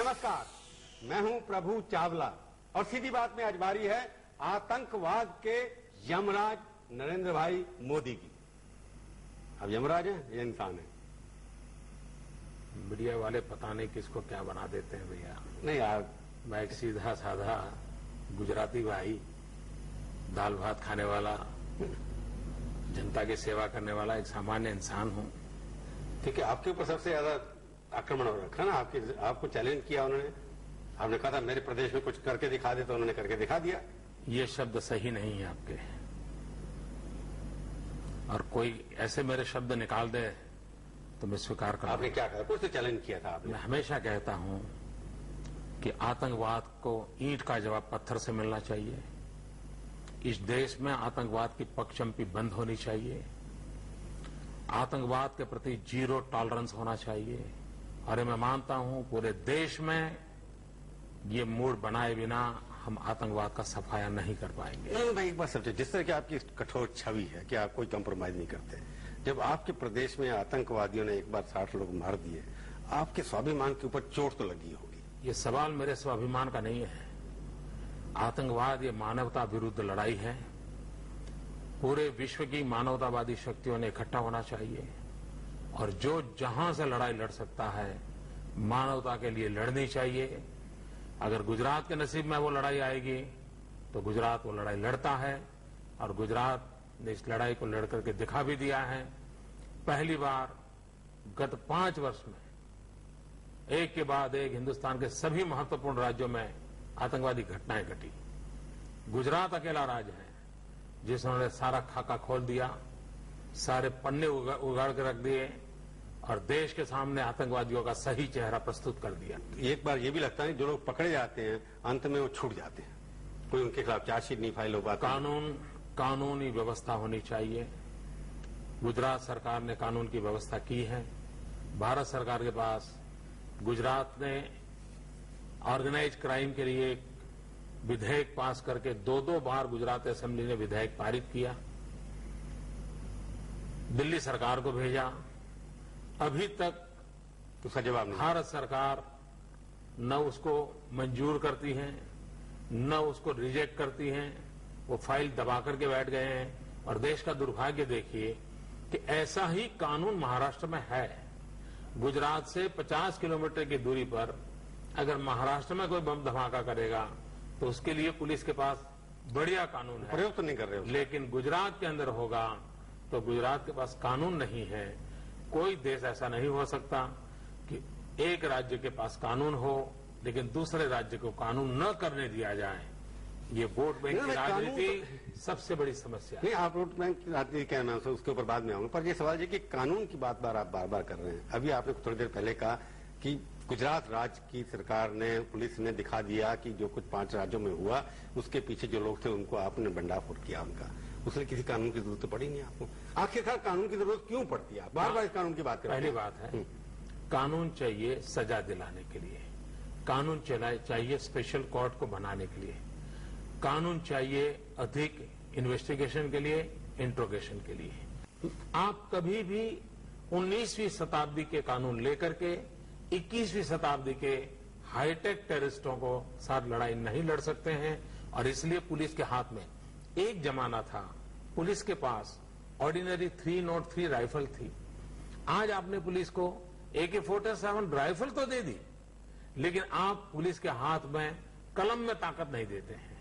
नमस्कार, मैं हूं प्रभु चावला और सीधी बात में आज बारी है आतंकवाद के यमराज नरेंद्र भाई मोदी की। अब यमराज हैं ये इंसान है। मीडिया वाले पता नहीं किसको क्या बना देते हैं भैया। नहीं यार, मैं एक सीधा साधा गुजराती भाई, दाल भात खाने वाला, जनता की सेवा करने वाला एक सामान्य इंसान हूं। ठीक है, आपके ऊपर सबसे ज्यादा आक्रमण हो रखा ना, आपको चैलेंज किया उन्होंने। आपने कहा था मेरे प्रदेश में कुछ करके दिखा दे, तो उन्होंने करके दिखा दिया। ये शब्द सही नहीं है आपके, और कोई ऐसे मेरे शब्द निकाल दे तो मैं स्वीकार करूंगा। आपने क्या कहा? कुछ तो चैलेंज किया था आपने। मैं हमेशा कहता हूं कि आतंकवाद को ईंट का जवाब पत्थर से मिलना चाहिए। इस देश में आतंकवाद की पगचंपी बंद होनी चाहिए। आतंकवाद के प्रति जीरो टॉलरेंस होना चाहिए। और मैं मानता हूं पूरे देश में ये मूड बनाए बिना हम आतंकवाद का सफाया नहीं कर पाएंगे। नहीं, मैं एक बात समझे, जिस तरह की आपकी कठोर छवि है कि आप कोई कंप्रोमाइज नहीं करते, जब आपके प्रदेश में आतंकवादियों ने एक बार 60 लोग मार दिए, आपके स्वाभिमान के ऊपर चोट तो लगी होगी। ये सवाल मेरे स्वाभिमान का नहीं है। आतंकवाद ये मानवता विरुद्ध लड़ाई है। पूरे विश्व की मानवतावादी शक्तियों ने इकट्ठा होना चाहिए और जो जहां से लड़ाई लड़ सकता है मानवता के लिए लड़नी चाहिए। अगर गुजरात के नसीब में वो लड़ाई आएगी तो गुजरात वो लड़ाई लड़ता है, और गुजरात ने इस लड़ाई को लड़ करके दिखा भी दिया है। पहली बार गत 5 वर्ष में एक के बाद एक हिंदुस्तान के सभी महत्वपूर्ण राज्यों में आतंकवादी घटनाएं घटी। गुजरात अकेला राज्य है जिसने सारा खाका खोल दिया, सारे पन्ने उगाड़ के रख दिए और देश के सामने आतंकवादियों का सही चेहरा प्रस्तुत कर दिया। एक बार ये भी लगता है जो लोग पकड़े जाते हैं अंत में वो छूट जाते हैं, कोई उनके खिलाफ चार्जशीट नहीं फाइल हो पाती। कानूनी व्यवस्था होनी चाहिए। गुजरात सरकार ने कानून की व्यवस्था की है। भारत सरकार के पास गुजरात ने ऑर्गेनाइज क्राइम के लिए एक विधेयक पास करके 2 बार गुजरात असेंबली ने विधेयक पारित किया, दिल्ली सरकार को भेजा, अभी तक उसका जवाब नहीं। भारत सरकार न उसको मंजूर करती है न उसको रिजेक्ट करती है। वो फाइल दबा करके बैठ गए हैं। और देश का दुर्भाग्य देखिए कि ऐसा ही कानून महाराष्ट्र में है। गुजरात से 50 किलोमीटर की दूरी पर अगर महाराष्ट्र में कोई बम धमाका करेगा तो उसके लिए पुलिस के पास बढ़िया कानून है, प्रयोग तो नहीं कर रहे हो। लेकिन गुजरात के अंदर होगा तो गुजरात के पास कानून नहीं है। कोई देश ऐसा नहीं हो सकता कि एक राज्य के पास कानून हो लेकिन दूसरे राज्य को कानून न करने दिया जाए। ये वोट बैंक की राजनीति सबसे बड़ी समस्या है। नहीं, आप वोट बैंक की राजनीति क्या नाम से उसके ऊपर बाद में आऊंगा, पर ये सवाल है कि कानून की बात आप बार बार कर रहे हैं। अभी आपने थोड़ी देर पहले कहा कि गुजरात राज्य की सरकार ने, पुलिस ने दिखा दिया कि जो कुछ 5 राज्यों में हुआ उसके पीछे जो लोग थे उनको आपने भंडाफोड़ किया उनका। उसने किसी कानून की जरूरत तो पड़ी नहीं आपको। आखिरकार कानून की जरूरत क्यों पड़ती है? बार बार इस कानून की बात कर रहे हैं। पहली बात है कानून चाहिए सजा दिलाने के लिए, कानून चाहिए स्पेशल कोर्ट को बनाने के लिए, कानून चाहिए अधिक इन्वेस्टिगेशन के लिए, इंट्रोगेशन के लिए। आप कभी भी 19वीं शताब्दी के कानून लेकर के 21वीं शताब्दी के हाईटेक टेररिस्टों को साथ लड़ाई नहीं लड़ सकते हैं। और इसलिए पुलिस के हाथ में एक जमाना था पुलिस के पास ऑर्डिनरी 303 राइफल थी। आज आपने पुलिस को AK-47 राइफल तो दे दी, लेकिन आप पुलिस के हाथ में कलम में ताकत नहीं देते हैं।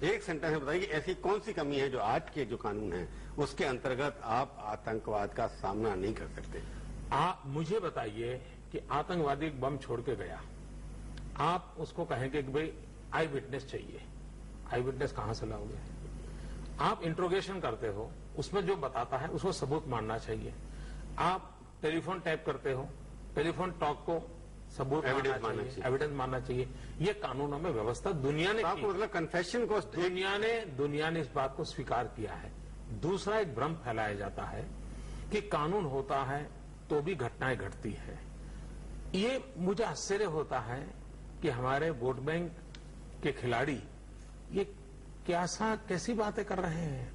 एक सेंटेंस में बताइए कि ऐसी कौन सी कमी है जो आज के जो कानून है उसके अंतर्गत आप आतंकवाद का सामना नहीं कर सकते? आप मुझे बताइए कि आतंकवादी बम छोड़ के गया, आप उसको कहेंगे कि भाई आई विटनेस चाहिए। आई विटनेस कहां से लाओगे? आप इंट्रोगेशन करते हो, उसमें जो बताता है उसको सबूत मानना चाहिए। आप टेलीफोन टैप करते हो, टेलीफोन टॉक को सबूत एविडेंस मानना चाहिए। ये कानूनों में व्यवस्था दुनिया ने आपको मतलब कन्फेशन को दुनिया ने इस बात को स्वीकार किया है। दूसरा एक भ्रम फैलाया जाता है कि कानून होता है तो भी घटनाएं घटती है। ये मुझे आश्चर्य होता है कि हमारे वोट बैंक के खिलाड़ी ये कैसी बातें कर रहे हैं।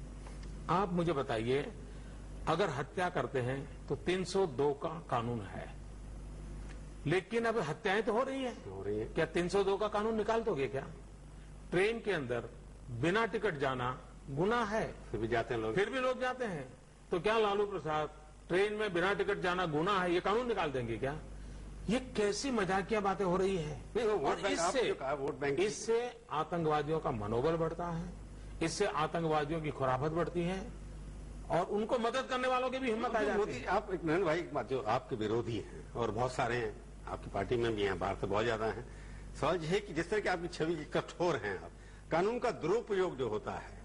आप मुझे बताइए, अगर हत्या करते हैं तो 302 का कानून है, लेकिन अब हत्याएं तो हो रही हैं। हो रही है। क्या 302 का कानून निकाल दोगे क्या? ट्रेन के अंदर बिना टिकट जाना गुनाह है, फिर भी जाते हैं लोग। फिर भी लोग जाते हैं। तो क्या लालू प्रसाद ट्रेन में बिना टिकट जाना गुनाह है, ये कानून निकाल देंगे क्या? ये कैसी मजाकिया बातें हो रही है। नहीं, वो वोट और बैंक, आपने जो कहा वोट बैंक, इससे आतंकवादियों का मनोबल बढ़ता है, इससे आतंकवादियों की खुराफत बढ़ती है और उनको मदद करने वालों की भी हिम्मत आ जाती मोदी है। आप एक नरेंद्र भाई एक बात, जो आपके विरोधी हैं और बहुत सारे हैं, आपकी पार्टी में भी हैं, बाहर से बहुत ज्यादा हैं, सवाल यह है कि जिस तरह की आपकी छवि कठोर हैं आप, कानून का दुरुपयोग जो होता है,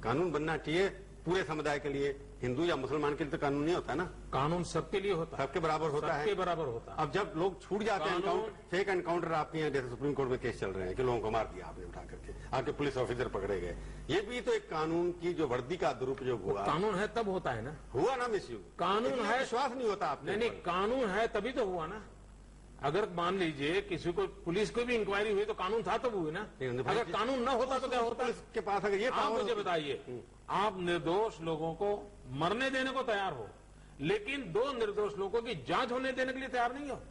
कानून बनना चाहिए पूरे समुदाय के लिए, हिंदू या मुसलमान के लिए तो कानून नहीं होता ना, कानून सबके लिए होता है, सबके बराबर होता है। सबके बराबर होता है। अब जब लोग छूट जाते हैं, कानून- फेक एनकाउंटर आपके यहाँ जैसे सुप्रीम कोर्ट में केस चल रहे हैं कि लोगों को मार दिया आपने उठा करके, आपके पुलिस ऑफिसर पकड़े गए, ये भी तो एक कानून की जो वर्दी का दुरुपयोग हुआ, कानून है तब होता है ना, हुआ ना मिसयूज। कानून लेकिन है, विश्वास नहीं होता आपने। नहीं, कानून है तभी तो हुआ ना। अगर मान लीजिए किसी को पुलिस को भी इंक्वायरी हुई तो कानून था तब हुई ना। नहीं, भाई, अगर कानून न होता तो क्या होता? पुलिस के पास अगर ये आप पावर मुझे होती- बताइए, आप निर्दोष लोगों को मरने देने को तैयार हो, लेकिन दो निर्दोष लोगों की जांच होने देने के लिए तैयार नहीं हो।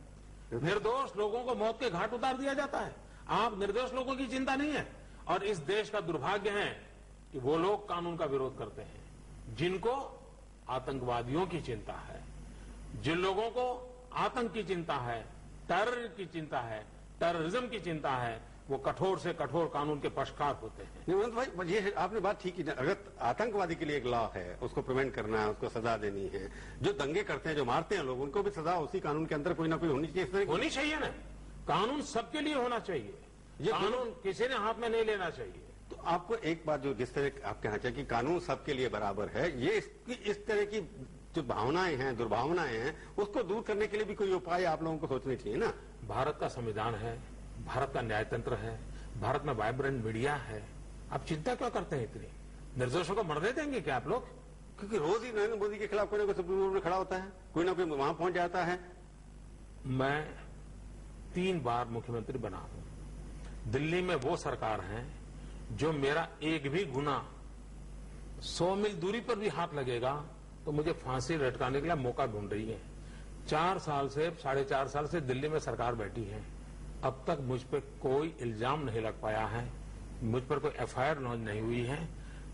निर्दोष लोगों को मौत के घाट उतार दिया जाता है, आप निर्दोष लोगों की चिंता नहीं है। और इस देश का दुर्भाग्य है कि वो लोग कानून का विरोध करते हैं जिनको आतंकवादियों की चिंता है, जिन लोगों को आतंक की चिंता है, टेरर की चिंता है, टेररिज्म की चिंता है, वो कठोर से कठोर कानून के पक्षकार होते हैं। नहीं भाई, ये आपने बात ठीक की। अगर आतंकवादी के लिए एक लॉ है, उसको प्रिवेंट करना है, उसको सजा देनी है, जो दंगे करते हैं, जो मारते हैं लोग, उनको भी सजा उसी कानून के अंदर कोई ना कोई होनी चाहिए। इस तरह की- होनी चाहिए ना, कानून सबके लिए होना चाहिए, ये कानून किसी ने हाथ में नहीं लेना चाहिए। तो आपको एक बात जो जिस तरह आप कहना चाहिए कि कानून सबके लिए बराबर है, ये इस तरह की जो भावनाएं हैं, दुर्भावनाएं हैं, उसको दूर करने के लिए भी कोई उपाय आप लोगों को सोचने चाहिए ना। भारत का संविधान है, भारत का न्यायतंत्र है, भारत में वाइब्रेंट मीडिया है, आप चिंता क्यों करते हैं इतनी? निर्दोषों को मरने देंगे क्या आप लोग? क्योंकि रोज ही नरेंद्र मोदी के खिलाफ कोई ना कोई सुप्रीम कोर्ट में खड़ा होता है, कोई ना कोई वहां पहुंच जाता है। मैं 3 बार मुख्यमंत्री बना हूं। दिल्ली में वो सरकार है जो मेरा एक भी गुना 100 मील दूरी पर भी हाथ लगेगा तो मुझे फांसी लटकाने के लिए मौका ढूंढ रही है। 4 साल से 4.5 साल से दिल्ली में सरकार बैठी है, अब तक मुझ पर कोई इल्जाम नहीं लग पाया है, मुझ पर कोई एफआईआर लॉन्च नहीं हुई है।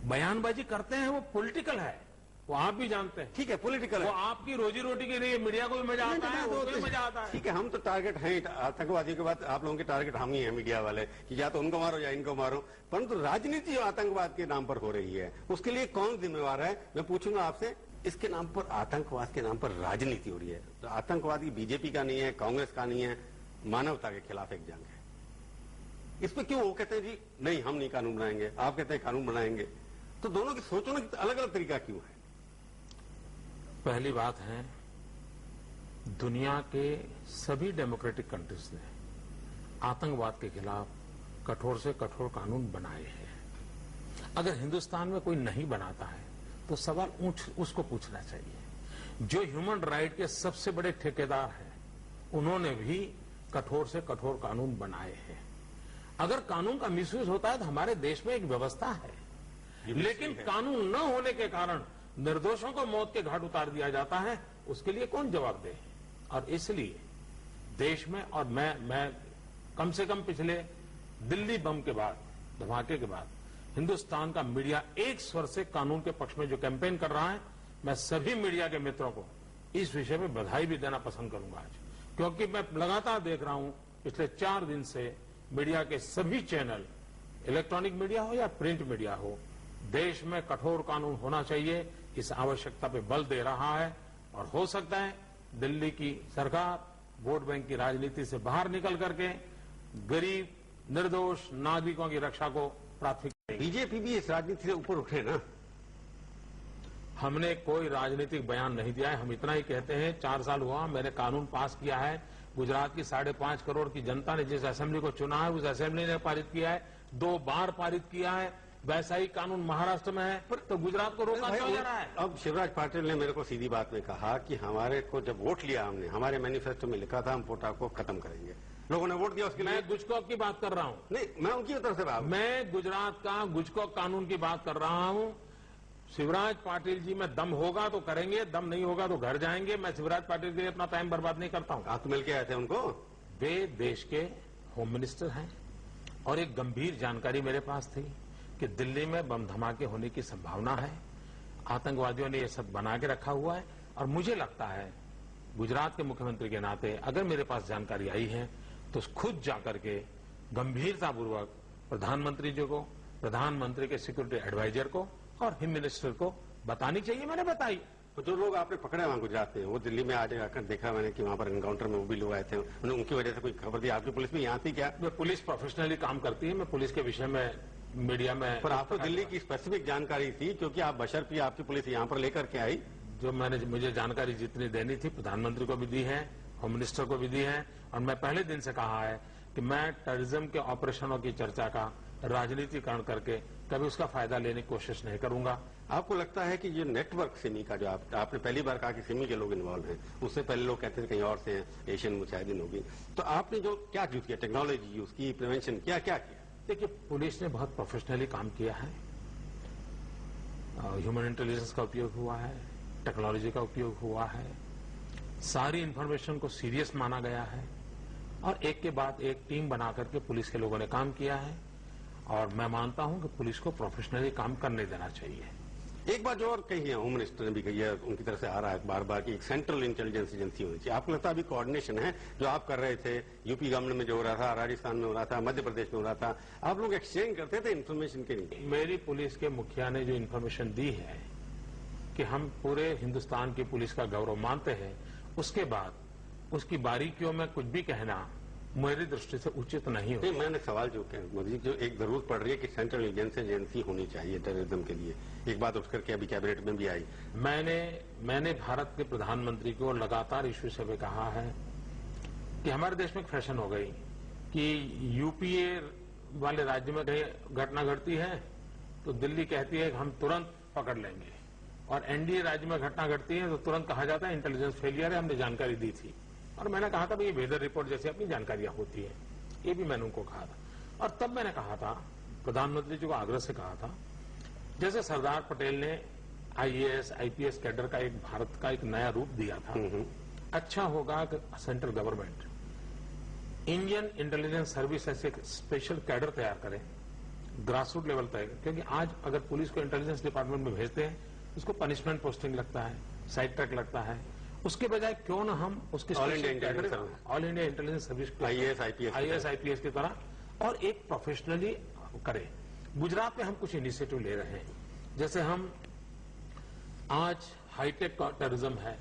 बयानबाजी करते हैं वो पॉलिटिकल है, वो आप भी जानते हैं। ठीक है, पॉलिटिकल वो है। आपकी रोजी रोटी के लिए मीडिया को भी मजा आता है, उनको भी मजा आता है। ठीक है, हम तो टारगेट हैं आतंकवादियों के बाद, आप लोगों के टारगेट हम ही हैं मीडिया वाले कि या तो उनको मारो या इनको मारो। परंतु राजनीति जो आतंकवाद के नाम पर हो रही है, उसके लिए कौन जिम्मेवार है? मैं पूछूंगा आपसे, इसके नाम पर, आतंकवाद के नाम पर राजनीति हो रही है। तो आतंकवादी बीजेपी का नहीं है, कांग्रेस का नहीं है, मानवता के खिलाफ एक जंग है। इस पर क्यों वो कहते हैं जी नहीं हम नहीं कानून बनाएंगे, आप कहते हैं कानून बनाएंगे, तो दोनों की सोचने का अलग अलग तरीका क्यों है? पहली बात है, दुनिया के सभी डेमोक्रेटिक कंट्रीज ने आतंकवाद के खिलाफ कठोर से कठोर कानून बनाए हैं। अगर हिंदुस्तान में कोई नहीं बनाता है तो सवाल उसको पूछना चाहिए। जो ह्यूमन राइट के सबसे बड़े ठेकेदार हैं, उन्होंने भी कठोर से कठोर कानून बनाए हैं। अगर कानून का मिसयूज होता है तो हमारे देश में एक व्यवस्था है, लेकिन कानून न होने के कारण निर्दोषों को मौत के घाट उतार दिया जाता है, उसके लिए कौन जवाब दे? और इसलिए देश में, और मैं कम से कम पिछले दिल्ली बम के बाद, धमाके के बाद, हिंदुस्तान का मीडिया एक स्वर से कानून के पक्ष में जो कैंपेन कर रहा है, मैं सभी मीडिया के मित्रों को इस विषय में बधाई भी देना पसंद करूंगा आज, क्योंकि मैं लगातार देख रहा हूं पिछले 4 दिन से मीडिया के सभी चैनल, इलेक्ट्रॉनिक मीडिया हो या प्रिंट मीडिया हो, देश में कठोर कानून होना चाहिए, इस आवश्यकता पे बल दे रहा है। और हो सकता है दिल्ली की सरकार वोट बैंक की राजनीति से बाहर निकल करके गरीब निर्दोष नागरिकों की रक्षा को प्राथमिकता देगी। बीजेपी भी इस राजनीति से ऊपर उठे ना। हमने कोई राजनीतिक बयान नहीं दिया है, हम इतना ही कहते हैं 4 साल हुआ, मैंने कानून पास किया है। गुजरात की 5.5 करोड़ की जनता ने जिस असेंबली को चुना है, उस असेंबली ने पारित किया है, 2 बार पारित किया है। वैसा ही कानून महाराष्ट्र में है, तो गुजरात को रोका क्यों जा रहा है? अब शिवराज पाटिल ने मेरे को सीधी बात में कहा कि हमारे को जब वोट लिया हमने, हमारे मैनिफेस्टो में लिखा था हम पोटा को खत्म करेंगे, लोगों ने वोट दिया उसके लिए। मैं गुजकोक की बात कर रहा हूं, नहीं, मैं उनकी तरफ से बात, मैं गुजरात का गुजकोक कानून की बात कर रहा हूं। शिवराज पाटिल जी में दम होगा तो करेंगे, दम नहीं होगा तो घर जाएंगे। मैं शिवराज पाटिल के लिए अपना टाइम बर्बाद नहीं करता हूं। आप तो मिल के आए थे उनको? वे देश के होम मिनिस्टर हैं और एक गंभीर जानकारी मेरे पास थी कि दिल्ली में बम धमाके होने की संभावना है। आतंकवादियों ने यह सब बना के रखा हुआ है और मुझे लगता है गुजरात के मुख्यमंत्री के नाते अगर मेरे पास जानकारी आई है तो खुद जाकर के गंभीरतापूर्वक प्रधानमंत्री जी को, प्रधानमंत्री के सिक्योरिटी एडवाइजर को और होम मिनिस्टर को बतानी चाहिए। मैंने बताई। तो जो लोग आपने पकड़े वहां गुजरात में, वो दिल्ली में आज आकर देखा मैंने कि वहां पर एनकाउंटर में वो भी लोग आए थे, उनकी वजह से कोई खबर दी? आपकी पुलिस भी यहाँ थी क्या? मैं पुलिस प्रोफेशनली काम करती है। मैं पुलिस के विषय में मीडिया में, पर आपको दिल्ली की स्पेसिफिक जानकारी थी क्योंकि आप बशर्ते आपकी पुलिस यहाँ पर लेकर के आई। जो मुझे जानकारी जितनी देनी थी प्रधानमंत्री को भी दी है, होम मिनिस्टर को भी दी है और मैं पहले दिन से कहा है कि मैं टेररिज्म के ऑपरेशनों की चर्चा का राजनीतिकरण करके कभी उसका फायदा लेने की कोशिश नहीं करूंगा। आपको लगता है कि ये नेटवर्क सिमी का जो आपने पहली बार कहा कि सिमी के लोग इन्वॉल्व हैं, उससे पहले लोग कहते थे कहीं और से हैं, एशियन मुजाहिदीन होगी, तो आपने जो क्या यूज किया, टेक्नोलॉजी यूज की, प्रिवेंशन क्या क्या किया? देखिए, पुलिस ने बहुत प्रोफेशनली काम किया है। ह्यूमन इंटेलिजेंस का उपयोग हुआ है, टेक्नोलॉजी का उपयोग हुआ है, सारी इंफॉर्मेशन को सीरियस माना गया है और एक के बाद एक टीम बना करके पुलिस के लोगों ने काम किया है और मैं मानता हूं कि पुलिस को प्रोफेशनली काम करने देना चाहिए। एक बात जो और कही है, होम मिनिस्टर ने भी कही है, उनकी तरफ से आ रहा है बार बार कि एक सेंट्रल इंटेलिजेंस एजेंसी होनी चाहिए। आपको लगता है अभी कोऑर्डिनेशन है जो आप कर रहे थे, यूपी गवर्नमेंट में जो हो रहा था, राजस्थान में हो रहा था, मध्य प्रदेश में हो रहा था, आप लोग एक्सचेंज करते थे इन्फॉर्मेशन के लिए? मेरी पुलिस के मुखिया ने जो इन्फॉर्मेशन दी है कि हम पूरे हिंदुस्तान की पुलिस का गौरव मानते हैं, उसके बाद उसकी बारीकियों में कुछ भी कहना मेरी दृष्टि से उचित नहीं होगा। मैंने सवाल जो मोदी जी, जो एक जरूरत पड़ रही है कि सेंट्रल इंटेलिजेंस एजेंसी होनी चाहिए टेररिज्म के लिए, एक बात उठ करके अभी कैबिनेट में भी आई। मैंने भारत के प्रधानमंत्री को लगातार इस विषय पे कहा है कि हमारे देश में एक फैशन हो गई कि यूपीए वाले राज्य में कहीं घटना घटती है तो दिल्ली कहती है कि हम तुरंत पकड़ लेंगे और एनडीए राज्य में घटना घटती है तो तुरंत कहा जाता है इंटेलिजेंस फेलियर है, हमने जानकारी दी थी। और मैंने कहा था भाई ये वेदर रिपोर्ट जैसी अपनी जानकारियां होती है, ये भी मैंने उनको कहा था। और तब मैंने कहा था, प्रधानमंत्री जी को आग्रह से कहा था, जैसे सरदार पटेल ने आईएएस आईपीएस कैडर का एक भारत का एक नया रूप दिया था, अच्छा होगा कि central government Indian intelligence service ऐसे एक स्पेशल कैडर तैयार करे, ग्रासरूट लेवल तक। क्योंकि आज अगर पुलिस को इंटेलिजेंस डिपार्टमेंट में भेजते हैं उसको पनिशमेंट पोस्टिंग लगता है, साइड ट्रैक लगता है, उसके बजाय क्यों ना हम उसके all India intelligence service IAS IPS की तरह और एक प्रोफेशनली करें। गुजरात में हम कुछ इनिशिएटिव ले रहे हैं, जैसे हम आज हाईटेक टेररिज्म है,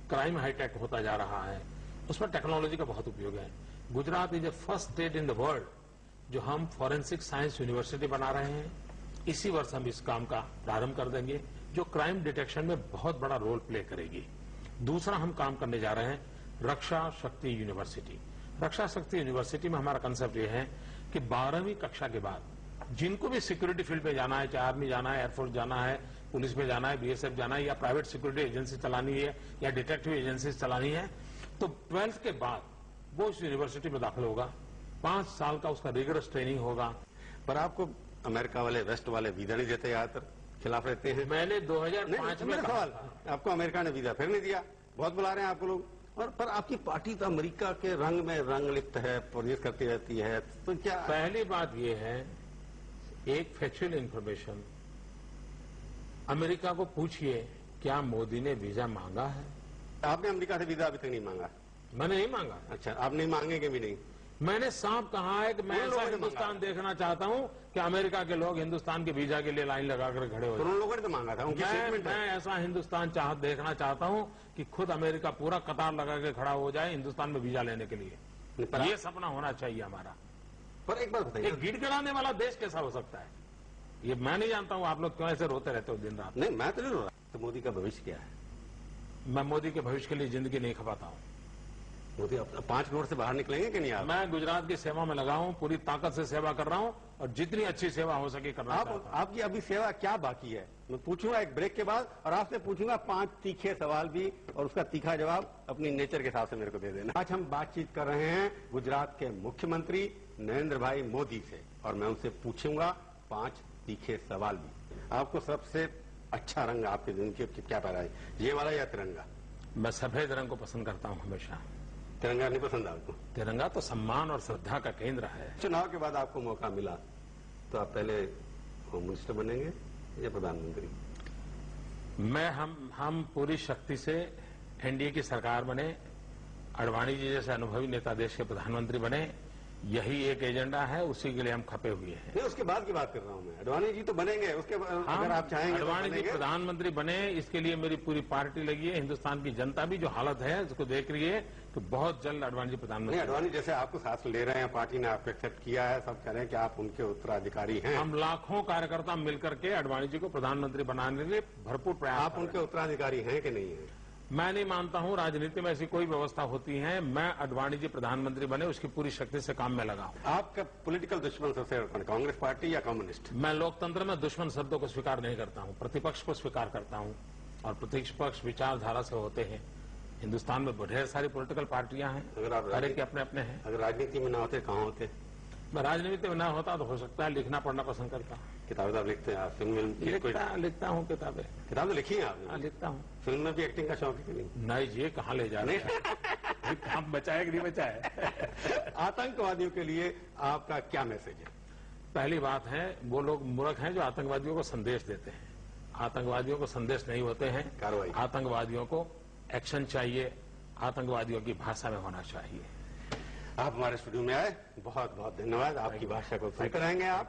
क्राइम हाईटेक होता जा रहा है, उसमें टेक्नोलॉजी का बहुत उपयोग है। Gujarat is the first state in the world जो हम फॉरेंसिक साइंस यूनिवर्सिटी बना रहे हैं। इसी वर्ष हम इस काम का प्रारंभ कर देंगे जो क्राइम डिटेक्शन में बहुत बड़ा रोल प्ले करेगी। दूसरा हम काम करने जा रहे हैं रक्षा शक्ति यूनिवर्सिटी। रक्षा शक्ति यूनिवर्सिटी में हमारा कंसेप्ट ये है कि 12वीं कक्षा के बाद जिनको भी सिक्योरिटी फील्ड में जाना है, चाहे आर्मी जाना है, एयरफोर्स जाना है, पुलिस में जाना है, बीएसएफ जाना है या प्राइवेट सिक्योरिटी एजेंसी चलानी है या डिटेक्टिव एजेंसी चलानी है, तो 12th के बाद वो इस यूनिवर्सिटी में दाखिल होगा। 5 साल का उसका रिगरस ट्रेनिंग होगा। पर आपको अमेरिका वाले, वेस्ट वाले वीजा नहीं देते, ज्यादातर खिलाफ रहते हैं। मैंने 2005 में सवाल, आपको अमेरिका ने वीजा फिर नहीं दिया, बहुत बुला रहे हैं आपको लोग, और पर आपकी पार्टी तो अमेरिका के रंग में रंग लिप्त है, प्रोड्यूस करती रहती है, तो क्या? पहली बात यह है, एक फैक्चुअल इंफॉर्मेशन, अमेरिका को पूछिए क्या मोदी ने वीजा मांगा है? आपने अमेरिका से वीजा अभी तक नहीं मांगा? मैंने नहीं मांगा। अच्छा, आप नहीं मांगेंगे भी नहीं? मैंने साफ कहा है कि मैं ऐसा हिंदुस्तान देखना चाहता हूं कि अमेरिका के लोग हिंदुस्तान के वीजा के लिए लाइन लगाकर खड़े हो जाए। उन लोगों ने तो मांगा था, उनकी स्टेटमेंट है। मैं ऐसा हिंदुस्तान देखना चाहता हूं कि खुद अमेरिका पूरा कतार लगा के खड़ा हो जाए हिंदुस्तान में वीजा लेने के लिए। ये सपना होना चाहिए हमारा। पर एक बात बताइए, एक गिड़गिड़ाने वाला देश कैसा हो सकता है? ये मैं नहीं जानता हूं आप लोग क्यों ऐसे रोते रहते हो दिन रात। नहीं, मैं तो नहीं रो रहा। तो मोदी का भविष्य क्या है? मैं मोदी के भविष्य के लिए जिंदगी नहीं खपाता हूं। मोदी 5 करोड़ से बाहर निकलेंगे कि नहीं आप? मैं गुजरात की सेवा में लगा हूं, पूरी ताकत से सेवा कर रहा हूं और जितनी अच्छी सेवा हो सके करना चाहता हूं। आपकी अभी सेवा क्या बाकी है? मैं पूछूंगा एक ब्रेक के बाद, और आपसे पूछूंगा 5 तीखे सवाल भी, और उसका तीखा जवाब अपनी नेचर के हिसाब से मेरे को दे देना। आज हम बातचीत कर रहे हैं गुजरात के मुख्यमंत्री नरेंद्र भाई मोदी से, और मैं उनसे पूछूंगा 5 तीखे सवाल भी। आपको सबसे अच्छा रंग आपकी जिंदगी की क्या प्यारा है, ये वाला या तिरंगा? मैं सफेद रंग को पसंद करता हूं हमेशा। तिरंगा नहीं पसंद आपको? तिरंगा तो सम्मान और श्रद्धा का केंद्र है। चुनाव के बाद आपको मौका मिला तो आप पहले होम मिनिस्टर बनेंगे या प्रधानमंत्री? हम पूरी शक्ति से एनडीए की सरकार बने, आडवाणी जी जैसे अनुभवी नेता देश के प्रधानमंत्री बने, यही एक एजेंडा है, उसी के लिए हम खपे हुए हैं। नहीं, उसके बाद की बात कर रहा हूं मैं। आडवाणी जी तो बनेंगे, उसके अगर आप चाहेंगे आडवाणी जी प्रधानमंत्री बने, इसके लिए मेरी पूरी पार्टी लगी है। हिंदुस्तान की जनता भी जो हालत है उसको देख रही है कि बहुत जल्द आडवाणी जी प्रधानमंत्री। आडवाणी जैसे आपको साथ ले रहे हैं, पार्टी ने आपको एक्सेप्ट किया है, सब कह रहे हैं कि आप उनके उत्तराधिकारी हैं। हम लाखों कार्यकर्ता मिलकर के आडवाणी जी को प्रधानमंत्री बनाने के लिए भरपूर प्रयास। आप उनके उत्तराधिकारी हैं कि नहीं है? मैं नहीं मानता हूं राजनीति में ऐसी कोई व्यवस्था होती है। मैं आडवाणी जी प्रधानमंत्री बने उसकी पूरी शक्ति से काम में लगा हूं। आपका पॉलिटिकल दुश्मन सबसे कांग्रेस पार्टी या कम्युनिस्ट? मैं लोकतंत्र में दुश्मन शब्दों को स्वीकार नहीं करता हूं, प्रतिपक्ष को स्वीकार करता हूं, और प्रतिपक्ष विचारधारा से होते हैं। हिंदुस्तान में ढेर सारी पॉलिटिकल पार्टियां हैं, अगर आप हर एक के अपने अपने हैं। अगर राजनीति में ना होते कहाँ होते? मैं राजनीति में ना होता तो हो सकता है लिखना पढ़ना पसंद करता हूँ। किताबें आप लिखते हैं? आप फिल्म लिखता हूँ किताबें। किताब तो लिखी है आपने? हाँ, लिखता हूँ। फिल्म में भी एक्टिंग का शौक है कि नहीं? नहीं, ये कहाँ ले जा रहे हैं? काम बचा है कि नहीं बचा है? आतंकवादियों के लिए आपका क्या मैसेज है? पहली बात है, वो लोग मूर्ख हैं जो आतंकवादियों को संदेश देते हैं। आतंकवादियों को संदेश नहीं होते हैं, कार्रवाई। आतंकवादियों को एक्शन चाहिए, आतंकवादियों की भाषा में होना चाहिए। आप हमारे स्टूडियो में आए, बहुत बहुत धन्यवाद। आपकी भाषा को सुनते रहेंगे आप।